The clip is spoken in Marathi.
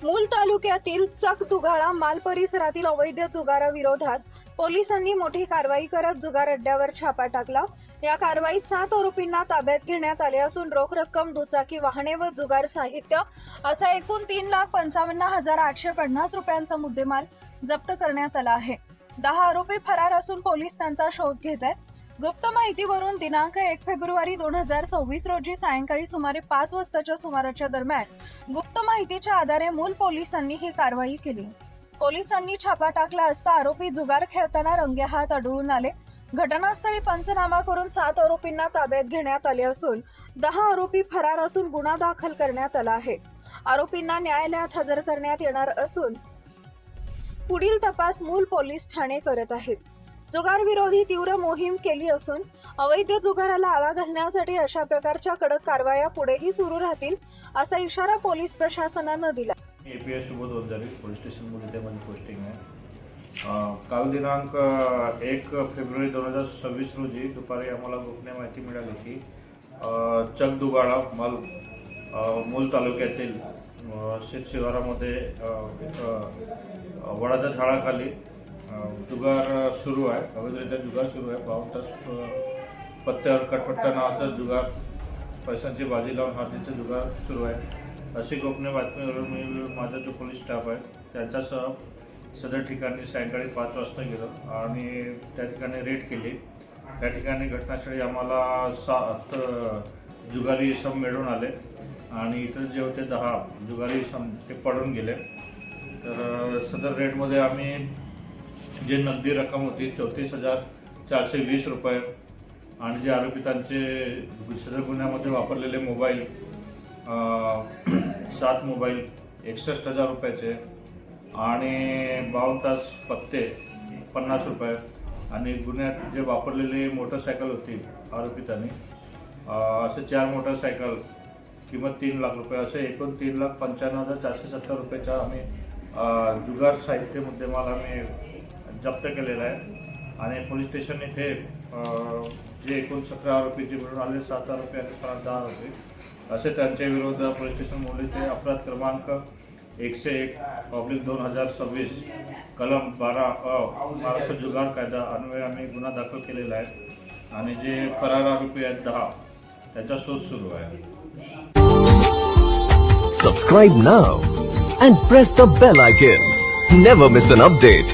मूल तालुक्यातील चकदुगाळा माल परिसरातील अवैध जुगाराविरोधात पोलिसांनी मोठी कारवाई करत जुगार अड्ड्यावर छापा टाकला। या कारवाईत 7 आरोपींना ताब्यात घेण्यात आले असून रोख रक्कम, दुचाकी वाहने व जुगार साहित्य असा एकूण 3,55,850 रुपयांचा मुद्देमाल जप्त करण्यात आला आहे। 10 आरोपी फरार असून पोलीस त्यांचा शोध घेत आहेत। गुप्त माहितीवरून दिनांक 1 फेब्रुवारी 2026 रोजी सायंकाळी सुमारे 5 वाजताच्या सुमाराच्या दरम्यान गुप्त माहितीच्या आधारे मूल पोलिसांनी ही कारवाई केली। पोलिसांनी छापा टाकला असता आरोपी जुगार खेळताना रंगेहात आढळून आले। घटनास्थळी पंचनामा करून 7 आरोपींना ताब्यात घेण्यात आले असून 10 आरोपी फरार असून गुन्हा दाखल करण्यात आला आहे। आरोपींना न्यायालयात हजर करण्यात येणार असून पुढील तपास मूल पोलीस ठाणे करत आहेत। जुगार विरोधी तीव्र मोहीम केली असून अवैध जुगाराला आळा घालण्यासाठी अशा प्रकारच्या कडक कारवाया पुढेही सुरू राहतील असा इशारा पोलीस प्रशासनाने दिला। एपीएस सुबोध वंजारी पोलीस स्टेशनमध्ये माझी पोस्टिंग आहे। काल दिनांक 1 फेब्रुवारी 2026 रोजी दुपारी आम्हाला गोपनीय माहिती मिळाली की चकदुगाळा मूल तालुक्यातील शेत शिवारामध्ये वडाच्या झाडाखाली जुगार सुरू आहे। अवैधरित्या जुगार सुरू आहे। 52 तास पत्त्यावर कटपट्टा नावाचा जुगार, पैशांची बाजी लावून हातीचा जुगार सुरू आहे अशी गोपनीय बातमीवरून मी माझा जो पोलीस स्टाफ आहे त्यांच्यासह सदर ठिकाणी सायंकाळी 5 वाजता गेलो आणि त्या ठिकाणी रेड केली। त्या ठिकाणी घटनास्थळी आम्हाला 7 जुगारी इसम मिळून आले आणि इतर जे होते 10 जुगारी इसम ते पडून गेले। तर सदर रेडमध्ये आम्ही जे नगदी रक्कम होती 34,420 रुपये आणि जे आरोपितांचे सदर गुन्ह्यामध्ये वापरलेले मोबाईल 7 मोबाईल 61,000 रुपयाचे आणि 52 तास पत्ते 50 रुपये आणि गुन्ह्यात जे वापरलेली मोटरसायकल होती आरोपितांनी असे 4 मोटरसायकल किंमत 3 लाख रुपये असे एकूण 3,95,470 रुपयाचा आम्ही जुगार साहित्य मुद्देमाल आम्ही जप्त केलेला आहे आणि पोलीस स्टेशन इथे जे एकूण 17 आरोपी जे मिळून आले 7 आरोपी आणि 10 आरोपी असे त्यांच्या विरुद्ध पोलीस स्टेशन मुलीचे अपराध क्रमांक 101/2026 कलम 12 महाराष्ट्र जुगार कायदा अन्वये आम्ही गुन्हा दाखल केलेला आहे आणि जे फरार आरोपी आहेत 10 त्याचा शोध सुरू आहे। Subscribe now and press the bell icon. Never miss an update.